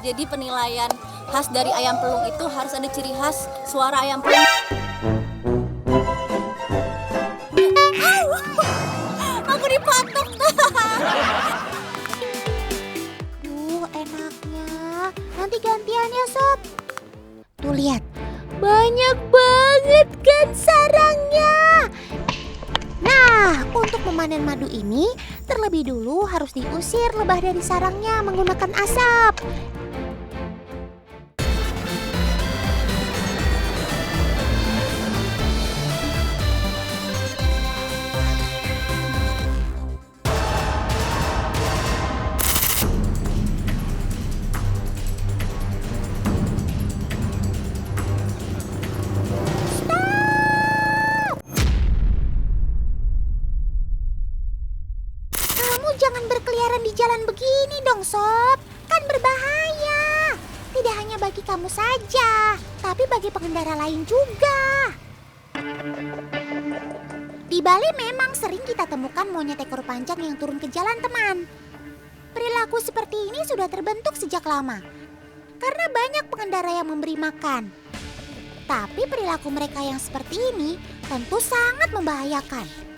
Jadi penilaian khas dari ayam pelung itu harus ada ciri khas suara ayam pelung. Aku dipatok. Duh, enaknya. Nanti gantian ya, Sob. Tuh lihat, banyak banget kan sarangnya. Nah, untuk memanen madu ini, terlebih dulu harus diusir lebah dari sarangnya menggunakan asap. Jangan berkeliaran di jalan begini dong, Sob. Kan berbahaya. Tidak hanya bagi kamu saja, tapi bagi pengendara lain juga. Di Bali memang sering kita temukan monyet ekor panjang yang turun ke jalan, teman. Perilaku seperti ini sudah terbentuk sejak lama. Karena banyak pengendara yang memberi makan. Tapi perilaku mereka yang seperti ini tentu sangat membahayakan.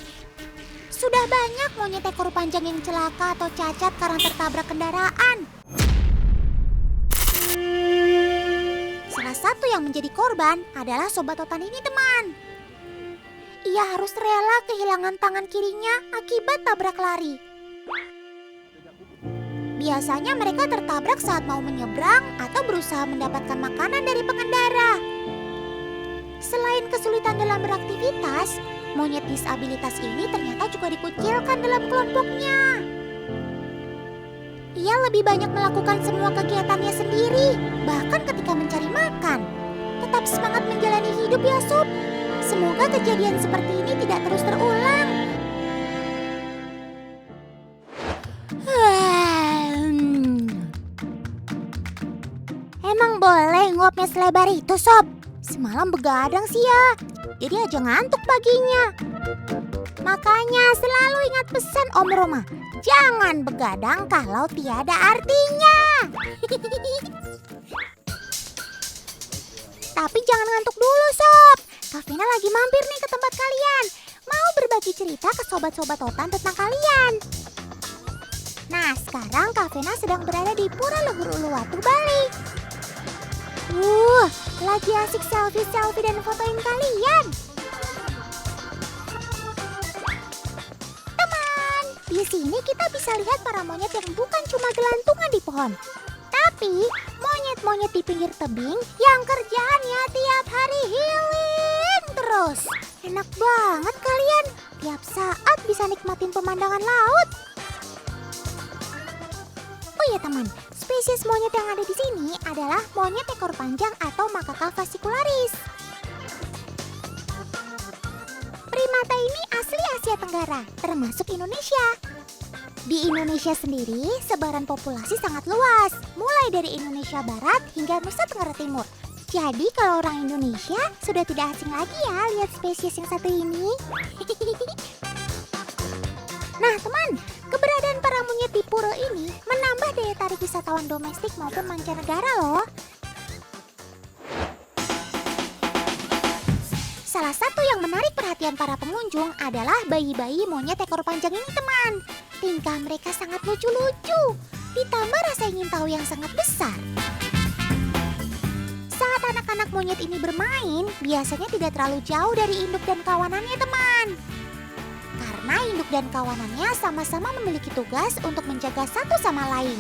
Sudah banyak monyet ekor panjang yang celaka atau cacat karena tertabrak kendaraan. Salah satu yang menjadi korban adalah sobat Totan ini, teman. Ia harus rela kehilangan tangan kirinya akibat tabrak lari. Biasanya mereka tertabrak saat mau menyeberang atau berusaha mendapatkan makanan dari pengendara. Selain kesulitan dalam beraktivitas, monyet disabilitas ini ternyata juga dikucilkan dalam kelompoknya. Ia lebih banyak melakukan semua kegiatannya sendiri, bahkan ketika mencari makan. Tetap semangat menjalani hidup ya, Sob. Semoga kejadian seperti ini tidak terus terulang. Emang boleh ngopnya selebar itu, Sob? Semalam begadang sih ya, jadi aja ngantuk paginya. Makanya selalu ingat pesan Om Roma, jangan begadang kalau tiada artinya. Tapi jangan ngantuk dulu, Sob. Kak Vena lagi mampir nih ke tempat kalian. Mau berbagi cerita ke sobat-sobat Totan tentang kalian. Nah, sekarang Kak Vena sedang berada di Pura Luhur Uluwatu, Bali. Lagi asik selfie dan fotoin kalian. Teman, di sini kita bisa lihat para monyet yang bukan cuma gelantungan di pohon, tapi monyet-monyet di pinggir tebing yang kerjaannya tiap hari healing terus. Enak banget kalian, tiap saat bisa nikmatin pemandangan laut. Oh iya teman, spesies monyet yang ada di sini adalah monyet ekor panjang atau Macaca fascicularis. Primata ini asli Asia Tenggara, termasuk Indonesia. Di Indonesia sendiri, sebaran populasi sangat luas, mulai dari Indonesia Barat hingga Nusa Tenggara Timur. Jadi kalau orang Indonesia sudah tidak asing lagi ya lihat spesies yang satu ini. Nah teman, keberadaan para monyet di pura ini menambah daya tarik wisatawan domestik maupun mancanegara loh. Salah satu yang menarik perhatian para pengunjung adalah bayi-bayi monyet ekor panjang ini teman. Tingkah mereka sangat lucu-lucu, ditambah rasa ingin tahu yang sangat besar. Saat anak-anak monyet ini bermain, biasanya tidak terlalu jauh dari induk dan kawanannya teman. Karena induk dan kawanannya sama-sama memiliki tugas untuk menjaga satu sama lain.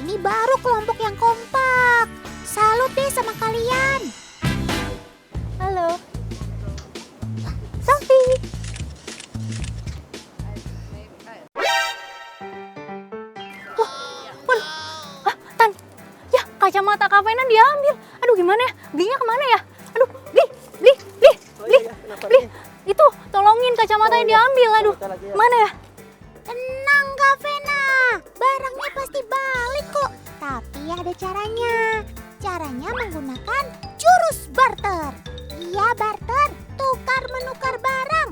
Ini baru kelompok yang kompak. Salut deh sama kalian. Halo. Sophie. Tan, ya kacamata Kak Vena diambil. Aduh gimana ya? Belinya kemana ya? Aduh, beli. Itu tolongin kacamatanya diambil. Aduh, mana ya? Tenang Kak Vena, barangnya pasti balik kok. Tapi ada caranya. Caranya menggunakan jurus barter. Iya barter, tukar menukar barang.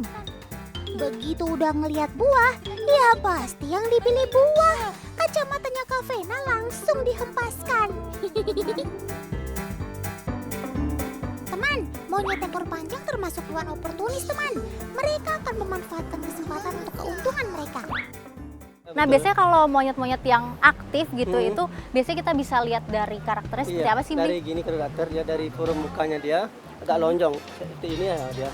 Begitu udah ngelihat buah, ya pasti yang dipilih buah. Kan kacamatanya Kak Vena langsung dihempaskan. Teman, monyet ekor panjang termasuk hewan oportunis teman. Mereka akan memanfaatkan kesempatan untuk keuntungan mereka. Nah, biasanya kalau monyet-monyet yang aktif gitu itu biasanya kita bisa lihat dari karakternya seperti apa sih, dari Bing? gini karakter ya, dari forum mukanya dia agak lonjong seperti ini ya, dia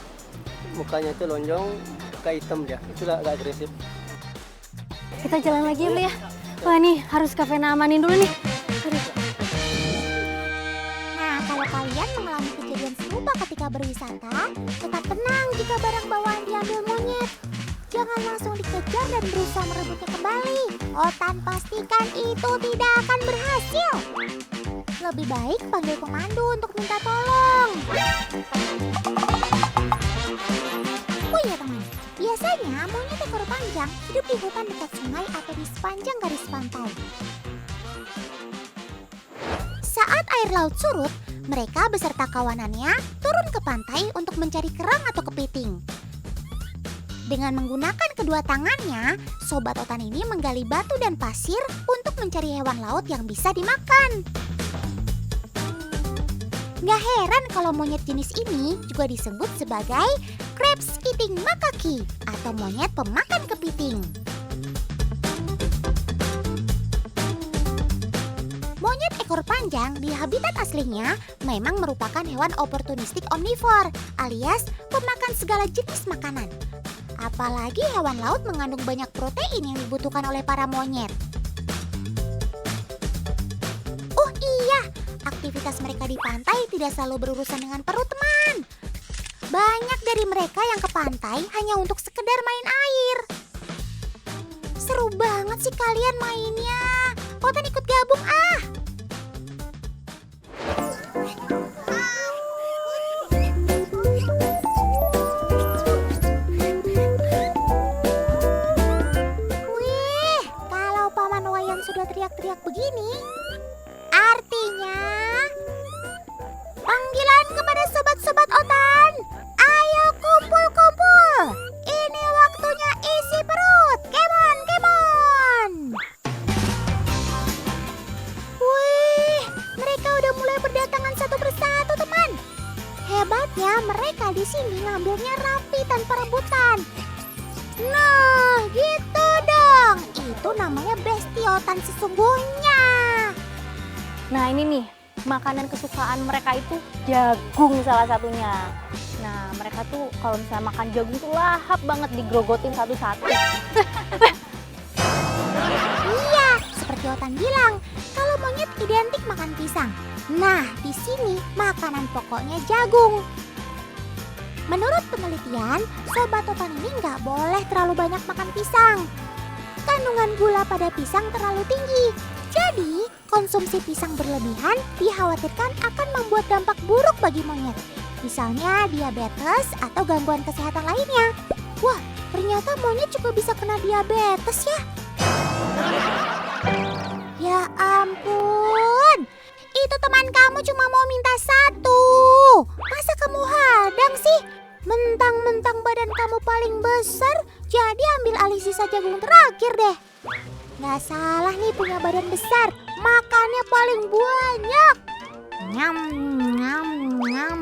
mukanya itu lonjong, agak hitam dia, itulah agak agresif. Kita jalan lagi ya, Bli ya. Wah, nih harus Kak Vena amanin dulu nih. Aduh. Nah, kalau kalian mengalami kejadian serupa ketika berwisata, tetap tenang jika barang bawaan diambil monyet. Jangan langsung dikejar dan berusaha merebutnya kembali. Otan pastikan itu tidak akan berhasil. Lebih baik panggil pemandu untuk minta tolong. Oh iya teman, biasanya monyet ekor panjang hidup di hutan dekat sungai atau di sepanjang garis pantai. Saat air laut surut, mereka beserta kawanannya turun ke pantai untuk mencari kerang atau kepiting. Dengan menggunakan kedua tangannya, sobat otan ini menggali batu dan pasir untuk mencari hewan laut yang bisa dimakan. Nggak heran kalau monyet jenis ini juga disebut sebagai crabs eating macaque atau monyet pemakan kepiting. Monyet ekor panjang di habitat aslinya memang merupakan hewan oportunistik omnivor alias pemakan segala jenis makanan. Apalagi hewan laut mengandung banyak protein yang dibutuhkan oleh para monyet. Oh iya, aktivitas mereka di pantai tidak selalu berurusan dengan perut teman. Banyak dari mereka yang ke pantai hanya untuk sekedar main air. Seru banget sih kalian mainnya. Otan ikut gabung ah. Wih, kalau Paman Wayan sudah teriak-teriak begini, artinya panggilan kepada sobat-sobat otan. Ayo kumpul-kumpul. Ini waktunya isi perut. Come on, come on. Wih, mereka udah mulai berdatangan satu persatu, teman. Hebatnya mereka di sini ngambilnya rapi tanpa rebutan. Nah, gitu dong. Itu namanya bestiotan sesungguhnya. Nah, ini nih makanan kesukaan mereka itu jagung salah satunya. Nah, mereka tuh kalau misalnya makan jagung tuh lahap banget digrogotin satu-satu. Iya, seperti Otan bilang, kalau monyet identik makan pisang. Nah, di sini makanan pokoknya jagung. Menurut penelitian, sobat Otan ini nggak boleh terlalu banyak makan pisang. Kandungan gula pada pisang terlalu tinggi. Jadi, konsumsi pisang berlebihan dikhawatirkan akan membuat dampak buruk bagi monyet. Misalnya diabetes atau gangguan kesehatan lainnya. Wah, ternyata monyet juga bisa kena diabetes ya. Ya ampun, itu teman kamu cuma mau minta satu. Masa kamu hadang sih? Mentang-mentang badan kamu paling besar, jadi ambil alih sisa jagung terakhir deh. Nggak salah nih punya badan besar, makannya paling banyak. Nyam, nyam, nyam.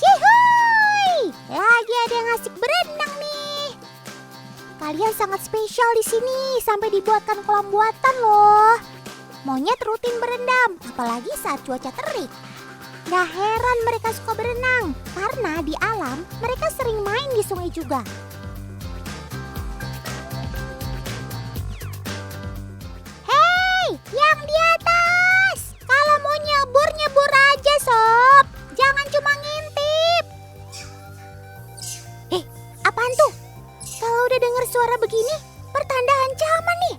Cihuy! Lagi ada yang asik berenang nih. Kalian sangat spesial di sini, sampai dibuatkan kolam buatan loh. Monyet rutin berendam, apalagi saat cuaca terik. Gak heran mereka suka berenang, karena di alam mereka sering main di sungai juga. Hei, yang di atas! Kalau mau nyebur, nyebur aja sob. Jangan cuma ngintip. Apaan tuh? Kalau udah dengar suara begini, pertanda ancaman nih.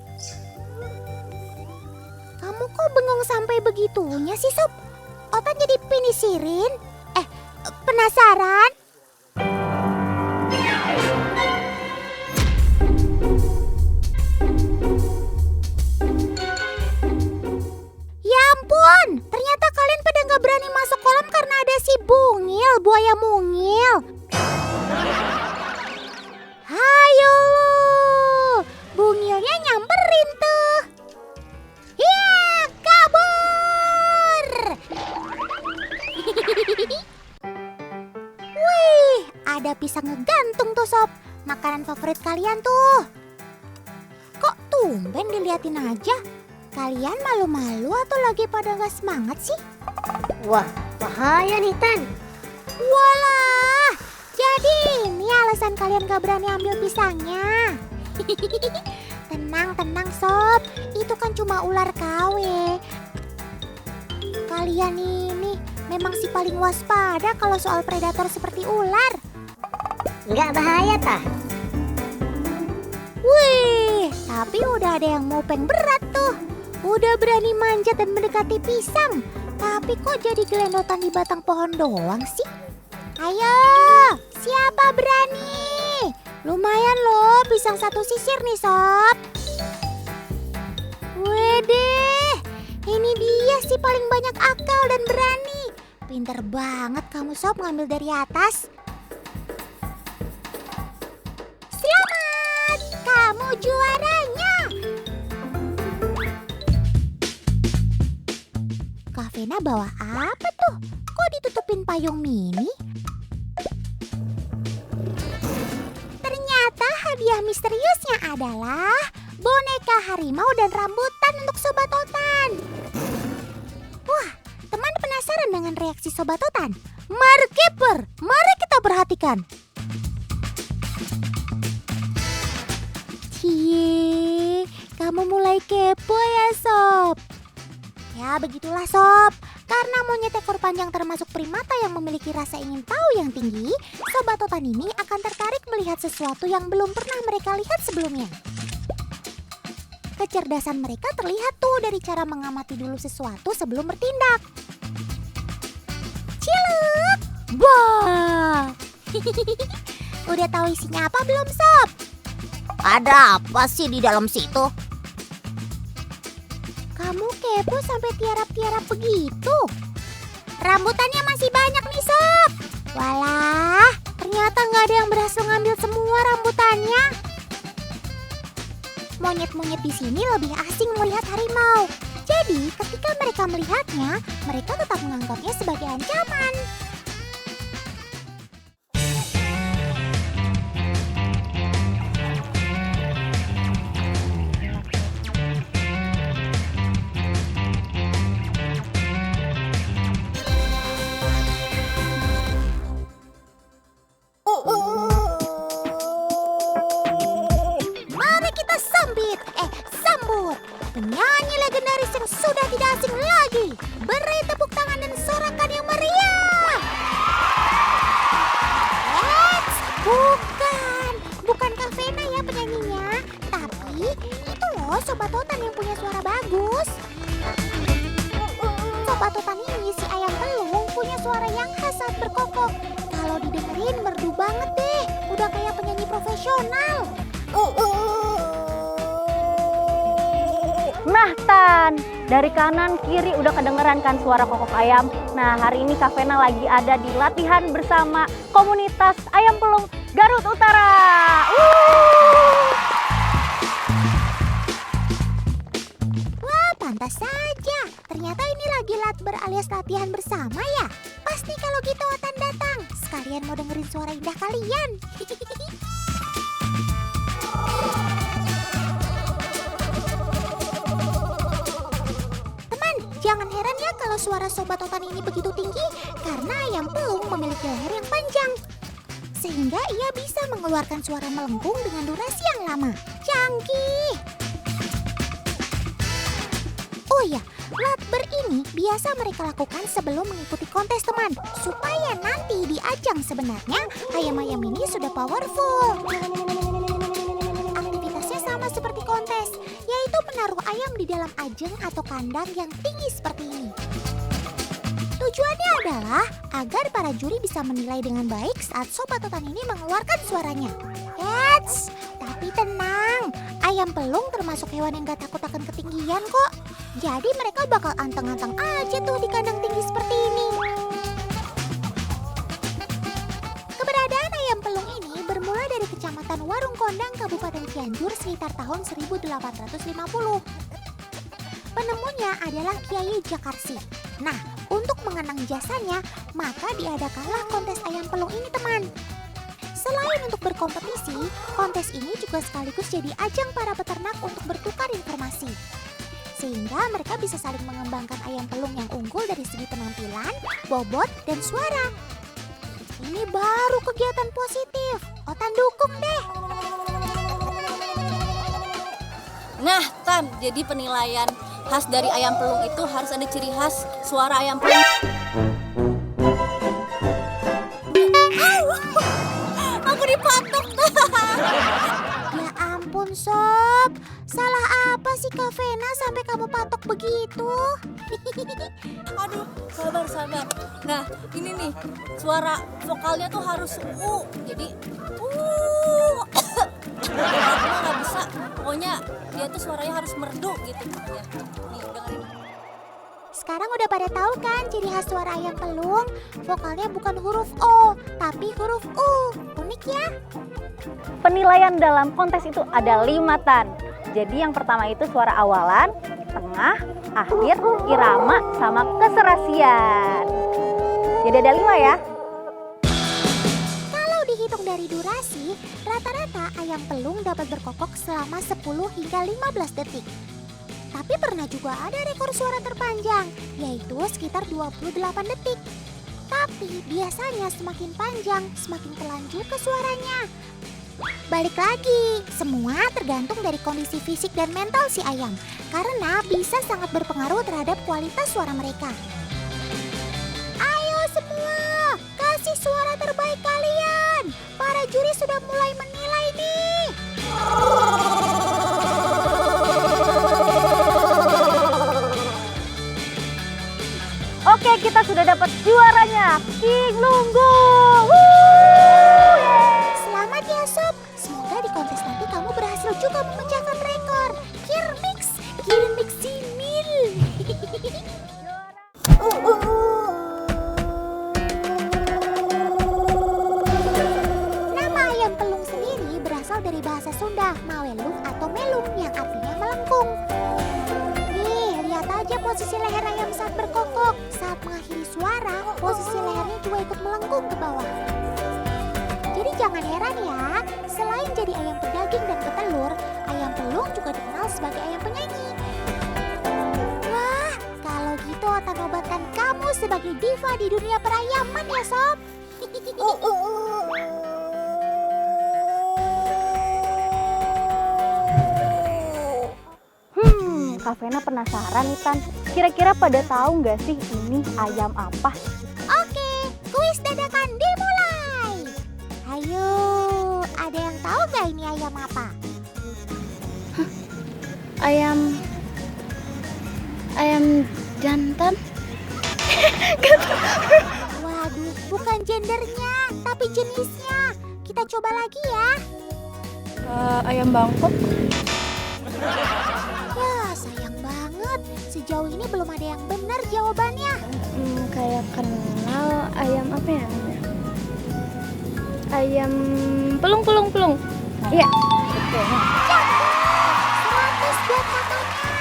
Kamu kok bengong sampai begitunya sih sob? Otan jadi penisirin? Penasaran? Ya ampun, ternyata kalian pada nggak berani masuk kolam karena ada si Bungil, buaya mungil. ada pisang ngegantung tuh sob. Makanan favorit kalian tuh. Kok tumben diliatin aja? Kalian malu-malu atau lagi pada gak semangat sih? Wah, bahaya nih Tan. Walah, jadi ini alasan kalian gak berani ambil pisangnya. Tenang sob, itu kan cuma ular KW. Kalian ini memang si paling waspada kalau soal predator seperti ular. Nggak bahaya tah. Wih, tapi udah ada yang mupeng berat tuh. Udah berani manjat dan mendekati pisang. Tapi kok jadi gelendotan di batang pohon doang sih? Ayo, siapa berani? Lumayan loh, pisang satu sisir nih sob. Wedeh, ini dia sih paling banyak akal dan berani. Pinter banget kamu sob ngambil dari atas. Selamat, kamu juaranya. Kak Vena bawa apa tuh? Kok ditutupin payung mini? Ternyata hadiah misteriusnya adalah boneka harimau dan rambutan untuk Sobat Otan. Wah, teman penasaran dengan reaksi Sobat Otan? Markeeper, mari kita perhatikan. Cie, kamu mulai kepo ya Sob? Ya begitulah Sob, karena monyet ekor panjang termasuk primata yang memiliki rasa ingin tahu yang tinggi, Sobat Otan ini akan tertarik melihat sesuatu yang belum pernah mereka lihat sebelumnya. Kecerdasan mereka terlihat tuh dari cara mengamati dulu sesuatu sebelum bertindak. Ciluk! Wah! Udah tahu isinya apa belum Sob? Ada apa sih di dalam situ? Kamu kepo sampai tiarap-tiarap begitu? Rambutannya masih banyak nih Sob. Walah, ternyata nggak ada yang berhasil ngambil semua rambutannya. Monyet-monyet di sini lebih asing melihat harimau. Jadi, ketika mereka melihatnya, mereka tetap menganggapnya sebagai ancaman. Sambut penyanyi legendaris yang sudah tidak asing lagi. Beri tepuk tangan dan sorakan yang meriah. Eits, bukan Kak Vena ya penyanyinya, tapi itu loh Sobat Otan yang punya suara bagus. Sobat Otan ini si ayam pelung punya suara yang khas saat berkokok. Kalau didengerin merdu banget deh, udah kayak penyanyi profesional. Nah Tan, dari kanan kiri udah kedengeran kan suara kokok ayam. Nah hari ini Kak Vena lagi ada di latihan bersama komunitas ayam pelung Garut Utara. Wah, pantas saja. Ternyata ini lagi latber alias latihan bersama ya. Pasti kalau gitu Otan datang. Sekalian mau dengerin suara indah kalian. Jangan heran ya kalau suara Sobat Otan ini begitu tinggi karena ayam pelung memiliki leher yang panjang. Sehingga ia bisa mengeluarkan suara melengkung dengan durasi yang lama. Canggih! Oh ya, latber ini biasa mereka lakukan sebelum mengikuti kontes teman. Supaya nanti di ajang sebenarnya ayam-ayam ini sudah powerful. Aktivitasnya sama seperti kontes, yaitu menaruh ayam di dalam ajang atau kandang yang tinggi seperti ini. Tujuannya adalah agar para juri bisa menilai dengan baik saat Sobat Otan ini mengeluarkan suaranya. Eits, tapi tenang, ayam pelung termasuk hewan yang gak takut akan ketinggian kok. Jadi mereka bakal anteng-anteng aja tuh di kandang tinggi seperti ini. Keberadaan ayam pelung ini bermula dari Kecamatan Warung Kondang, Kabupaten Cianjur sekitar tahun 1850. Penemunya adalah Kiai Jakarsi. Nah, untuk mengenang jasanya, maka diadakanlah kontes ayam pelung ini teman. Selain untuk berkompetisi, kontes ini juga sekaligus jadi ajang para peternak untuk bertukar informasi. Sehingga mereka bisa saling mengembangkan ayam pelung yang unggul dari segi penampilan, bobot, dan suara. Ini baru kegiatan positif. Otan dukung deh. Nah, Tan, jadi penilaian khas dari ayam pelung itu harus ada ciri khas suara ayam pelung. Aku dipatok. Ya ampun Sob, salah apa sih Kak Vena sampai kamu patok begitu? Aduh, sabar. Nah, ini nih, suara vokalnya tuh harus jadi aku nggak bisa. Pokoknya dia tuh suaranya harus merdu gitu. Ya, nih dengerin. Sekarang udah pada tahu kan ciri khas suara ayam pelung? Vokalnya bukan huruf O, tapi huruf U. Unik ya? Penilaian dalam kontes itu ada 5 Tan. Jadi yang pertama itu suara awalan, tengah, akhir, irama, sama keserasian. Jadi ada 5 ya. Kalau dihitung dari durasi, rata-rata ayam pelung dapat berkokok selama 10 hingga 15 detik. Tapi pernah juga ada rekor suara terpanjang, yaitu sekitar 28 detik. Tapi biasanya semakin panjang, semakin pelan juga suaranya. Balik lagi, semua tergantung dari kondisi fisik dan mental si ayam, karena bisa sangat berpengaruh terhadap kualitas suara mereka. Ayo semua, kasih suara terbaik kalian. Para juri sudah mulai menilai nih. Oke, kita sudah dapat juaranya, King Lunggu. Selamat ya Sob, semoga di kontes nanti kamu berhasil juga memecahkan rekor. Kirmix Simil. Nama ayam pelung sendiri berasal dari bahasa Sunda, mawelung atau melung yang artinya melengkung. Nih, lihat aja posisi leher ayam saat berkokok. Saat mengakhiri suara, posisi lehernya juga ikut melengkung ke bawah. Jadi jangan heran ya, selain jadi ayam pedaging dan petelur, ayam pelung juga dikenal sebagai ayam penyanyi. Wah, kalau gitu Otan nobatkan kamu sebagai diva di dunia perayaman ya Sob. Kak Vena penasaran nih Tan, kira-kira pada tahu nggak sih ini ayam apa? Oke, kuis dadakan dimulai. Ayo, ada yang tahu nggak ini ayam apa? Ayam jantan? Waduh, bukan gendernya, tapi jenisnya. Kita coba lagi ya. Ayam Bangkok? Ya, sayang banget. Sejauh ini belum ada yang benar jawabannya. Kayak kenal ayam apa ya namanya? Ayam pelung. Iya. 100 buat kakaknya.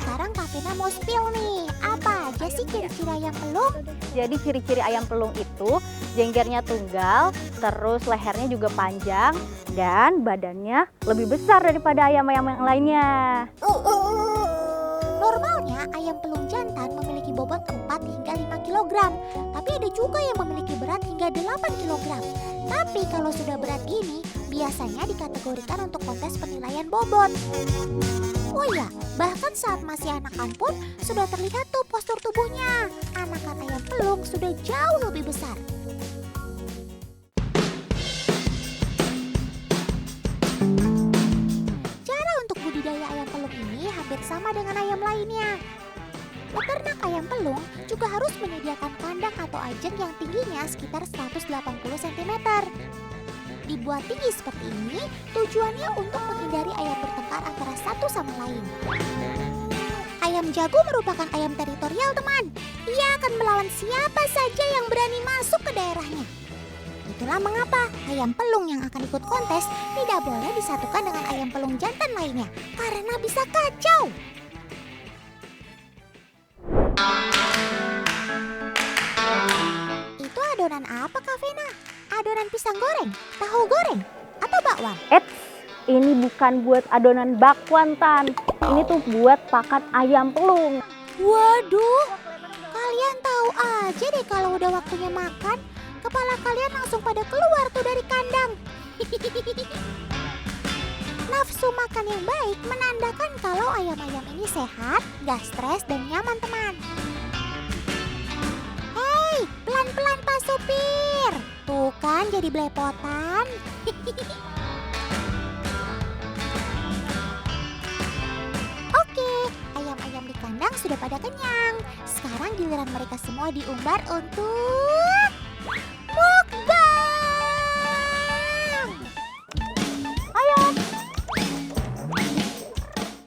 Sekarang Kak Vena mau spill nih. Apa aja sih ciri-ciri ayam pelung? Jadi ciri-ciri ayam pelung itu jenggernya tunggal, terus lehernya juga panjang, dan badannya lebih besar daripada ayam-ayam yang lainnya. Normalnya ayam pelung jantan memiliki bobot 4 hingga 5 kg. Tapi ada juga yang memiliki berat hingga 8 kg. Tapi kalau sudah berat gini, biasanya dikategorikan untuk kontes penilaian bobot. Oh iya, bahkan saat masih anakan pun sudah terlihat tuh postur tubuhnya. Anakan ayam pelung sudah jauh lebih besar. Cara untuk budidaya ayam pelung ini hampir sama dengan ayam lainnya. Peternak ayam pelung juga harus menyediakan kandang atau ajang yang tingginya sekitar 180 cm. Dibuat tinggi seperti ini tujuannya untuk menghindari ayam bertengkar antara satu sama lain. Ayam jago merupakan ayam teritorial, teman. Ia akan melawan siapa saja yang berani masuk ke daerahnya. Itulah mengapa ayam pelung yang akan ikut kontes tidak boleh disatukan dengan ayam pelung jantan lainnya, karena bisa kacau. Itu adonan apa, Kak Vena? adonan pisang goreng, tahu goreng, atau bakwan? Eits, ini bukan buat adonan bakwan, Tan. Ini tuh buat pakan ayam pelung. Waduh, kalian tahu aja deh kalau udah waktunya makan, kepala kalian langsung pada keluar tuh dari kandang. Nafsu makan yang baik menandakan kalau ayam-ayam ini sehat, gak stres, dan nyaman, teman. Hei, pelan-pelan Pak Supir. Tuh kan jadi belepotan. Oke, ayam-ayam di kandang sudah pada kenyang. Sekarang giliran mereka semua diumbar untuk mukbang.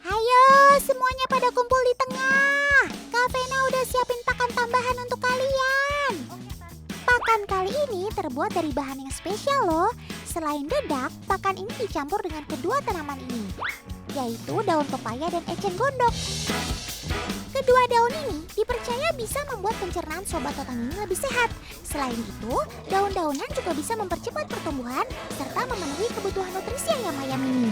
Ayo, semuanya pada kumpul di tengah. Kak Vena udah siapin pakan tambahan untuk kalian. Pakan kali ini terbuat dari bahan yang spesial loh. Selain dedak, pakan ini dicampur dengan kedua tanaman ini, yaitu daun pepaya dan eceng gondok. Kedua daun ini dipercaya bisa membuat pencernaan sobat totan ini lebih sehat. Selain itu, daun-daunan juga bisa mempercepat pertumbuhan serta memenuhi kebutuhan nutrisi ayam-ayam ini.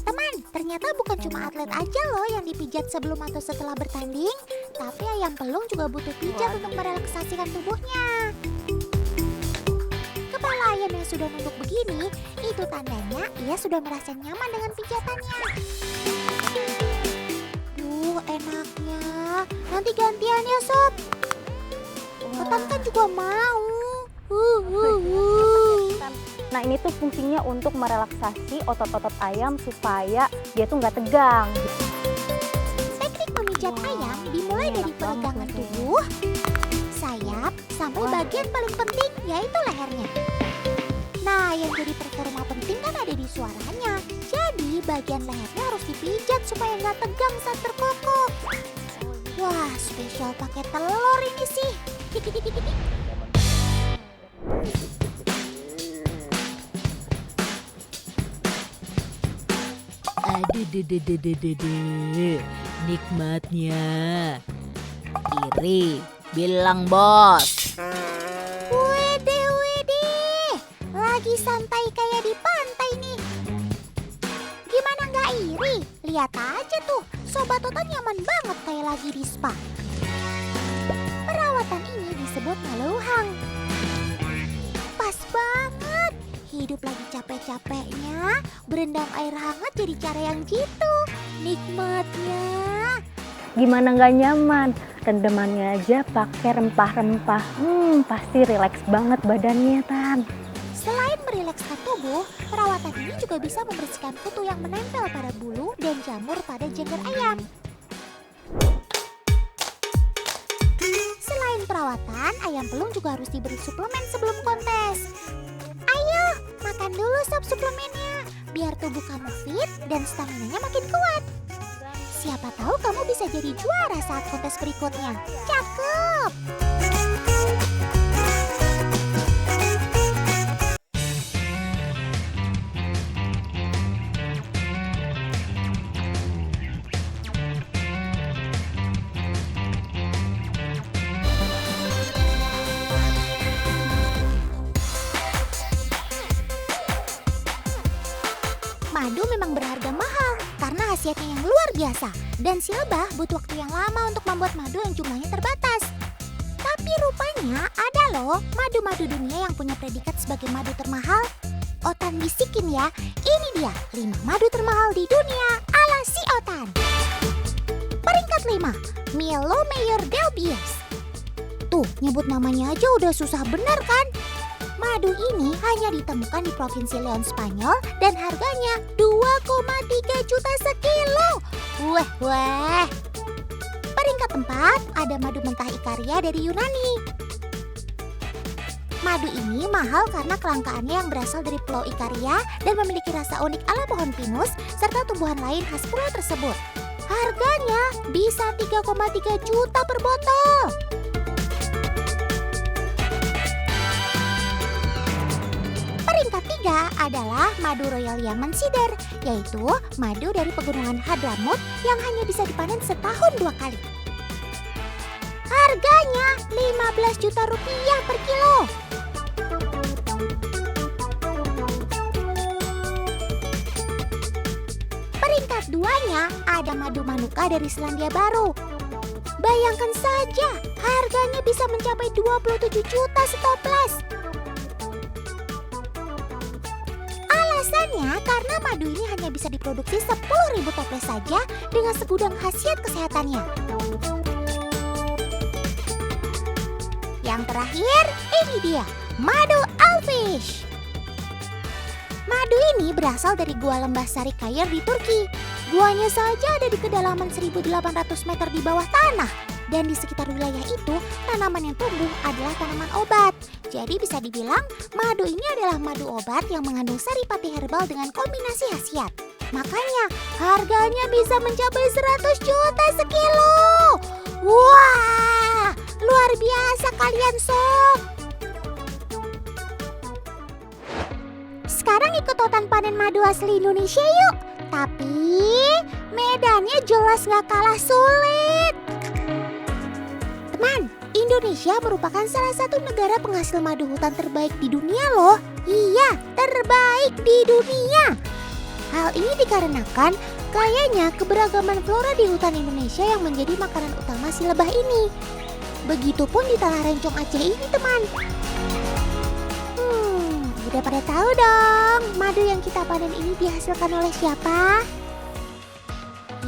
Teman, ternyata bukan cuma atlet aja loh yang dipijat sebelum atau setelah bertanding, tapi ayam pelung juga butuh pijat untuk merelaksasikan tubuhnya. Kepala ayam yang sudah nunduk begini, itu tandanya ia sudah merasa nyaman dengan pijatannya. Duh, enaknya. Nanti gantian ya, Sob. Totan kan juga mau. Nah, ini tuh fungsinya untuk merelaksasi otot-otot ayam supaya dia tuh nggak tegang. Teknik memijat ayam dimulai dari peregangan tubuh, sayap, sampai bagian paling penting yaitu lehernya. Nah, yang jadi performa penting kan ada di suaranya. Jadi bagian lehernya harus dipijat supaya nggak tegang saat berkokok. Wah, spesial pakai telur ini sih. Aduh, nikmatnya. Iri, bilang bos. Widih, lagi santai kayak di pantai nih. Gimana nggak iri? Lihat aja tuh, sobat totan nyaman banget kayak lagi di spa. Perawatan ini disebut ngeluhang. Pas banget, hidup lagi capek-capeknya, berendam air hangat jadi cara yang jitu. Nikmatnya. Gimana nggak nyaman? Rendemannya aja pakai rempah-rempah. Pasti rileks banget badannya, Tan. Selain merilekskan tubuh, perawatan ini juga bisa membersihkan kutu yang menempel pada bulu dan jamur pada jengger ayam. Selain perawatan, ayam pelung juga harus diberi suplemen sebelum kontes. Ayo, makan dulu sob suplemennya, biar tubuh kamu fit dan stamina-nya makin kuat. Siapa tahu kamu bisa jadi juara saat kontes berikutnya. Cakep! Madu memang berharga mahal karena khasiatnya yang luar biasa. Dan si lebah butuh waktu yang lama untuk membuat madu yang jumlahnya terbatas. Tapi rupanya ada loh madu-madu dunia yang punya predikat sebagai madu termahal. Otan bisikin ya, ini dia 5 madu termahal di dunia ala si Otan. Peringkat 5, Milo Mayor del Bies. Tuh, nyebut namanya aja udah susah bener kan? Madu ini hanya ditemukan di Provinsi Leon, Spanyol dan harganya 2,3 juta sekilo. Weh. Peringkat 4 ada madu mentah Ikaria dari Yunani. Madu ini mahal karena kelangkaannya yang berasal dari Pulau Ikaria dan memiliki rasa unik ala pohon pinus serta tumbuhan lain khas pulau tersebut. Harganya bisa 3,3 juta per botol. Peringkat 3 adalah madu Royal Yaman Cider, yaitu madu dari pegunungan Hadramut yang hanya bisa dipanen setahun 2 kali. Harganya 15 juta rupiah per kilo. Peringkat 2-nya ada madu manuka dari Selandia Baru. Bayangkan saja, harganya bisa mencapai 27 juta setoples. Alasannya karena madu ini hanya bisa diproduksi 10.000 toples saja dengan segudang khasiat kesehatannya. Yang terakhir, ini dia, madu Alfish. Madu ini berasal dari Gua Lembah Sarikaya di Turki. Guanya saja ada di kedalaman 1.800 meter di bawah tanah. Dan di sekitar wilayah itu, tanaman yang tumbuh adalah tanaman obat. Jadi bisa dibilang, madu ini adalah madu obat yang mengandung saripati herbal dengan kombinasi khasiat. Makanya, harganya bisa mencapai 100 juta sekilo. Wah, luar biasa kalian sob. Sekarang ikut Totan panen madu asli Indonesia yuk. Tapi medannya jelas gak kalah sulit. Teman, Indonesia merupakan salah satu negara penghasil madu hutan terbaik di dunia loh. Iya, terbaik di dunia. Hal ini dikarenakan kayanya keberagaman flora di hutan Indonesia yang menjadi makanan utama si lebah ini. Begitupun di tanah Rencong Aceh ini teman. Udah pada tahu dong, madu yang kita panen ini dihasilkan oleh siapa?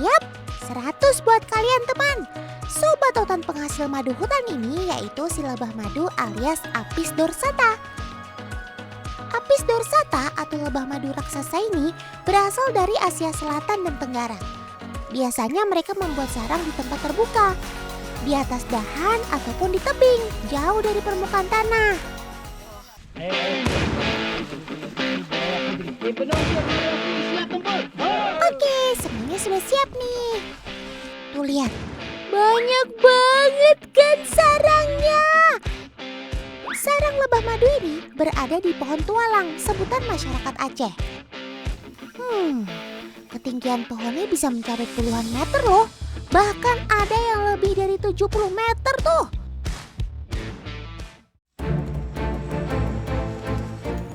Yap, 100 buat kalian teman. Sobat Totan penghasil madu hutan ini yaitu si lebah madu alias Apis dorsata. Apis dorsata atau lebah madu raksasa ini berasal dari Asia Selatan dan Tenggara. Biasanya mereka membuat sarang di tempat terbuka, di atas dahan ataupun di tebing, jauh dari permukaan tanah. Oke, semuanya sudah siap nih. Tuh lihat, banyak banget kan sarangnya. Sarang lebah madu ini berada di pohon tualang, sebutan masyarakat Aceh. Ketinggian pohonnya bisa mencapai puluhan meter loh. Bahkan ada yang lebih dari 70 meter tuh.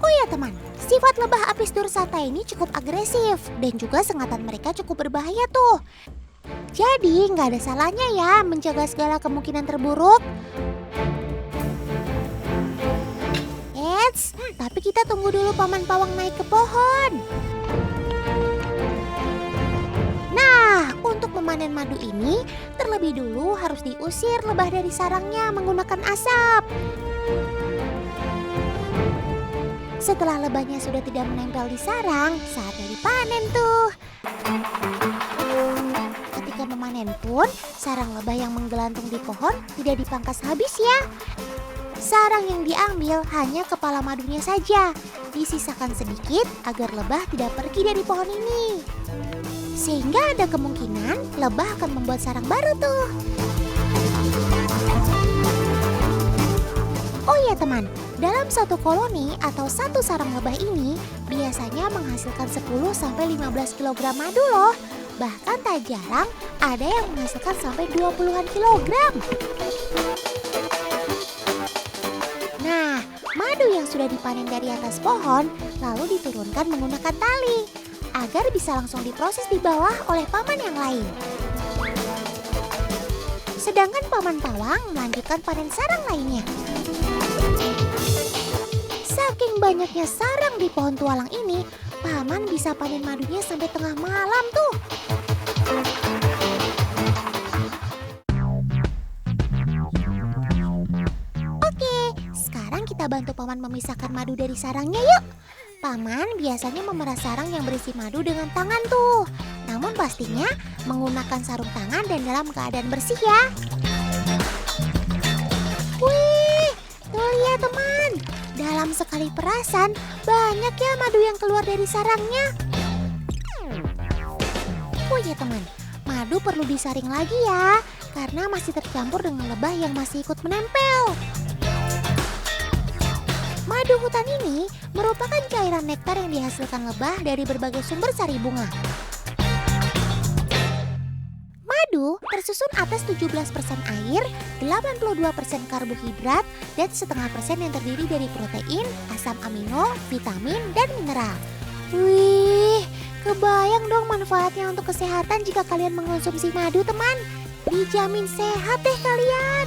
Oh ya teman, sifat lebah Apis dorsata ini cukup agresif dan juga sengatan mereka cukup berbahaya tuh. Jadi nggak ada salahnya ya menjaga segala kemungkinan terburuk. Eits, tapi kita tunggu dulu Paman Pawang naik ke pohon. Nah, untuk memanen madu ini, terlebih dulu harus diusir lebah dari sarangnya menggunakan asap. Setelah lebahnya sudah tidak menempel di sarang, saatnya dipanen tuh. Ketika memanen pun, sarang lebah yang menggelantung di pohon tidak dipangkas habis ya. Sarang yang diambil hanya kepala madunya saja, disisakan sedikit agar lebah tidak pergi dari pohon ini. Sehingga ada kemungkinan lebah akan membuat sarang baru tuh. Oh iya teman, dalam satu koloni atau satu sarang lebah ini biasanya menghasilkan 10-15 kg madu loh. Bahkan tak jarang ada yang menghasilkan sampai 20-an kilogram. Nah, madu yang sudah dipanen dari atas pohon lalu diturunkan menggunakan tali agar bisa langsung diproses di bawah oleh paman yang lain. Sedangkan Paman Pawang melanjutkan panen sarang lainnya. Saking banyaknya sarang di pohon tualang ini, Paman bisa panen madunya sampai tengah malam tuh. Oke, sekarang kita bantu Paman memisahkan madu dari sarangnya yuk. Paman biasanya memerah sarang yang berisi madu dengan tangan tuh. Namun pastinya menggunakan sarung tangan dan dalam keadaan bersih ya. Wih, tuh lihat teman. Dalam sekali perasan, banyak ya madu yang keluar dari sarangnya. Oh ya teman, madu perlu disaring lagi ya, karena masih tercampur dengan lebah yang masih ikut menempel. Madu hutan ini merupakan cairan nektar yang dihasilkan lebah dari berbagai sumber sari bunga. Madu tersusun Disusun atas 17% air, 82% karbohidrat, dan setengah persen yang terdiri dari protein, asam amino, vitamin, dan mineral. Wih, kebayang dong manfaatnya untuk kesehatan jika kalian mengonsumsi madu, teman. Dijamin sehat deh kalian.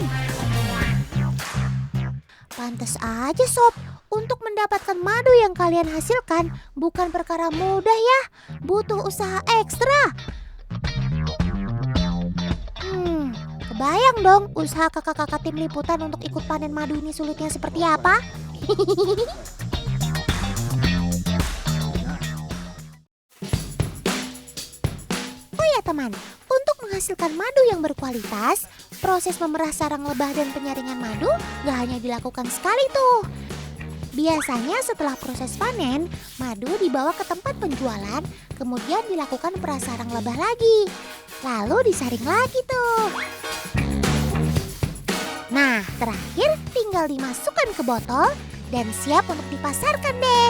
Pantes aja sob, untuk mendapatkan madu yang kalian hasilkan bukan perkara mudah ya, butuh usaha ekstra. Kebayang dong usaha kakak-kakak tim liputan untuk ikut panen madu ini sulitnya seperti apa? Oh ya teman, untuk menghasilkan madu yang berkualitas, proses memerah sarang lebah dan penyaringan madu gak hanya dilakukan sekali tuh. Biasanya setelah proses panen, madu dibawa ke tempat penjualan, kemudian dilakukan perah sarang lebah lagi. Lalu disaring lagi tuh. Nah, terakhir tinggal dimasukkan ke botol dan siap untuk dipasarkan deh.